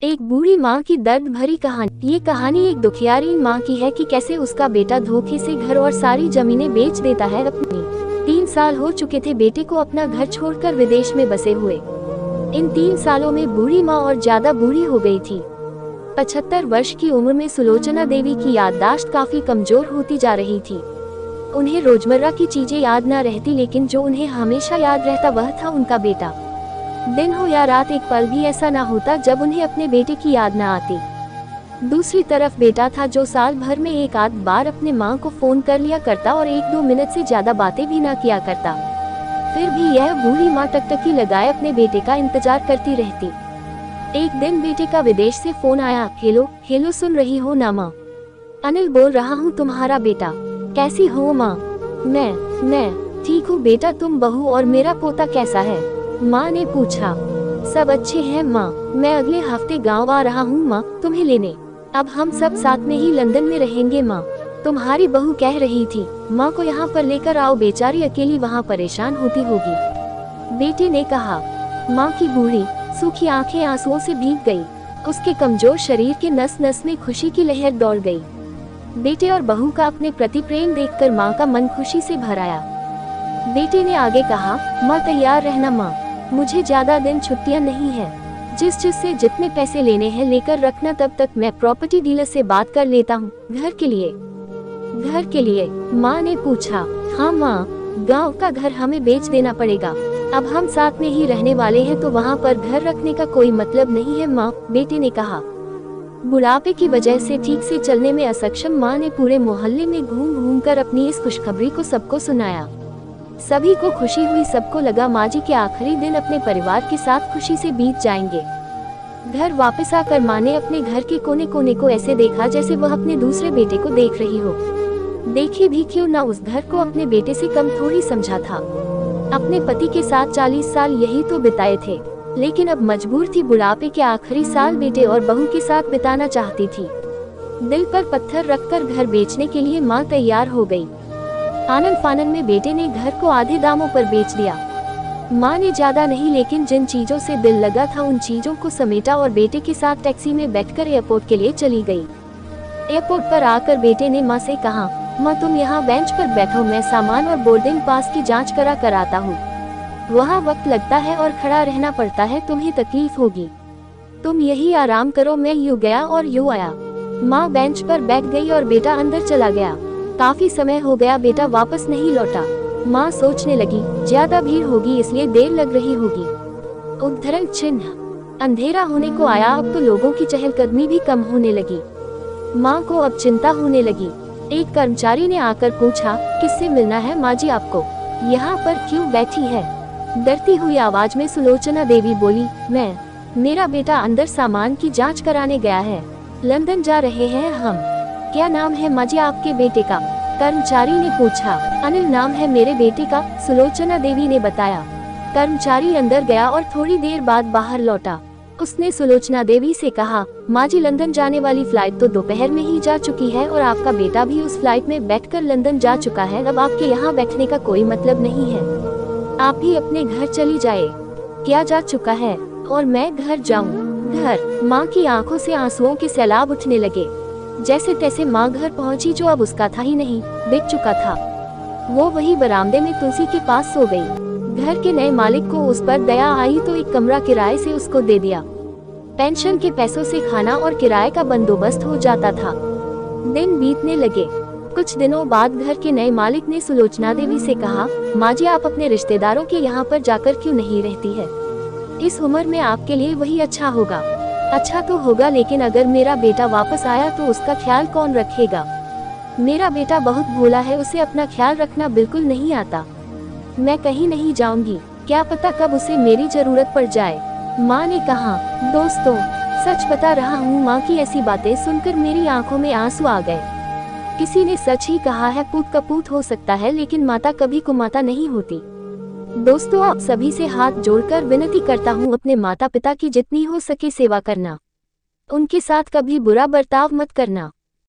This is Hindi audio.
एक बूढ़ी माँ की दर्द भरी कहानी। ये कहानी एक दुखियारी माँ की है कि कैसे उसका बेटा धोखे से घर और सारी जमीनें बेच देता है। अपनी 3 साल हो चुके थे बेटे को अपना घर छोड़कर विदेश में बसे हुए। इन 3 सालों में बूढ़ी माँ और ज्यादा बूढ़ी हो गई थी। 75 वर्ष की उम्र में सुलोचना देवी की याददाश्त काफी कमजोर होती जा रही थी। उन्हें रोजमर्रा की चीजें याद न रहती, लेकिन जो उन्हें हमेशा याद रहता वह था उनका बेटा। दिन हो या रात एक पल भी ऐसा ना होता जब उन्हें अपने बेटे की याद न आती। दूसरी तरफ बेटा था जो साल भर में एक आध बार अपने माँ को फोन कर लिया करता और 1-2 मिनट से ज्यादा बातें भी ना किया करता। फिर भी यह बूढ़ी माँ टकटकी लगाए अपने बेटे का इंतजार करती रहती। एक दिन बेटे का विदेश से फोन आया। हेलो हेलो, सुन रही हो ना माँ? अनिल बोल रहा हूँ, तुम्हारा बेटा। कैसी हो माँ? मैं ठीक हूँ बेटा, तुम बहू और मेरा पोता कैसा है? माँ ने पूछा। सब अच्छे हैं माँ, मैं अगले हफ्ते गांव आ रहा हूँ माँ तुम्हें लेने। अब हम सब साथ में ही लंदन में रहेंगे माँ। तुम्हारी बहू कह रही थी माँ को यहाँ पर लेकर आओ, बेचारी अकेली वहाँ परेशान होती होगी। बेटे ने कहा। माँ की बूढ़ी सूखी आंखें आंसुओं से भीग गई। उसके कमजोर शरीर के नस नस में खुशी की लहर दौड़ गई। बेटे और बहू का अपने प्रति प्रेम देखकर माँ का मन खुशी से भर आया। बेटे ने आगे कहा, माँ तैयार रहना माँ, मुझे ज्यादा दिन छुट्टियाँ नहीं है। जिस से जितने पैसे लेने हैं लेकर रखना, तब तक मैं प्रॉपर्टी डीलर से बात कर लेता हूँ। घर के लिए माँ ने पूछा। हाँ माँ, गांव का घर हमें बेच देना पड़ेगा। अब हम साथ में ही रहने वाले हैं तो वहाँ पर घर रखने का कोई मतलब नहीं है माँ, बेटे ने कहा। बुढ़ापे की वजह से ठीक से चलने में असक्षम माँ ने पूरे मोहल्ले में घूम घूम कर अपनी इस खुशखबरी को सबको सुनाया। सभी को खुशी हुई। सबको लगा माँ जी के आखिरी दिन अपने परिवार के साथ खुशी से बीत जाएंगे। घर वापस आकर माँ ने अपने घर के कोने कोने को ऐसे देखा जैसे वह अपने दूसरे बेटे को देख रही हो। देखे भी क्यों ना, उस घर को अपने बेटे से कम थोड़ी समझा था। अपने पति के साथ 40 साल यही तो बिताए थे, लेकिन अब मजबूर थी बुढ़ापे के आखिरी साल बेटे और बहू के साथ बिताना चाहती थी। दिल पर पत्थर रखकर घर बेचने के लिए माँ तैयार हो गई। आनन फानन में बेटे ने घर को आधे दामों पर बेच दिया। माँ ने ज्यादा नहीं, लेकिन जिन चीजों से दिल लगा था उन चीजों को समेटा और बेटे के साथ टैक्सी में बैठकर एयरपोर्ट के लिए चली गई। एयरपोर्ट पर आकर बेटे ने माँ से कहा, माँ तुम यहाँ बेंच पर बैठो, मैं सामान और बोर्डिंग पास की जांच कर आता हूँ। वहाँ वक्त लगता है और खड़ा रहना पड़ता है, तुम्हें तकलीफ होगी। तुम यही आराम करो। मैं यूँ गया और यूँ आया। माँ बेंच पर बैठ गई और बेटा अंदर चला गया। काफी समय हो गया बेटा वापस नहीं लौटा। माँ सोचने लगी ज्यादा भीड़ होगी इसलिए देर लग रही होगी। उद्धरण चिन्ह। अंधेरा होने को आया। अब तो लोगों की चहलकदमी भी कम होने लगी। माँ को अब चिंता होने लगी। एक कर्मचारी ने आकर पूछा, किससे मिलना है माँ जी आपको? यहाँ पर क्यों बैठी है? डरती हुई आवाज में सुलोचना देवी बोली, मेरा बेटा अंदर सामान की जाँच कराने गया है। लंदन जा रहे हैं हम। क्या नाम है माँ जी आपके बेटे का? कर्मचारी ने पूछा। अनिल नाम है मेरे बेटे का, सुलोचना देवी ने बताया। कर्मचारी अंदर गया और थोड़ी देर बाद बाहर लौटा। उसने सुलोचना देवी से कहा, माँ जी लंदन जाने वाली फ्लाइट तो दोपहर में ही जा चुकी है और आपका बेटा भी उस फ्लाइट में बैठकर लंदन जा चुका है। अब आपके यहाँ बैठने का कोई मतलब नहीं है। आप भी अपने घर चली जाए। क्या जा चुका है और मैं घर जाऊँ? घर? माँ की आंखों से आंसुओं के सैलाब उठने लगे। जैसे तैसे माँ घर पहुंची, जो अब उसका था ही नहीं, बिक चुका था। वो वही बरामदे में तुलसी के पास सो गई। घर के नए मालिक को उस पर दया आई तो एक कमरा किराए से उसको दे दिया। पेंशन के पैसों से खाना और किराए का बंदोबस्त हो जाता था। दिन बीतने लगे। कुछ दिनों बाद घर के नए मालिक ने सुलोचना देवी से कहा, माँ जी आप अपने रिश्तेदारों के यहाँ पर जाकर क्यों नहीं रहती है? इस उम्र में आपके लिए वही अच्छा होगा। अच्छा तो होगा, लेकिन अगर मेरा बेटा वापस आया तो उसका ख्याल कौन रखेगा? मेरा बेटा बहुत भोला है, उसे अपना ख्याल रखना बिल्कुल नहीं आता। मैं कहीं नहीं जाऊंगी, क्या पता कब उसे मेरी जरूरत पड़ जाए। माँ ने कहा। दोस्तों, सच बता रहा हूँ, माँ की ऐसी बातें सुनकर मेरी आंखों में आंसू आ गए। किसी ने सच ही कहा है, पूत कपूत हो सकता है लेकिन माता कभी कुमाता नहीं होती। दोस्तों, आप सभी से हाथ जोड़कर विनती करता हूँ, अपने माता पिता की जितनी हो सके सेवा करना। उनके साथ कभी बुरा बर्ताव मत करना।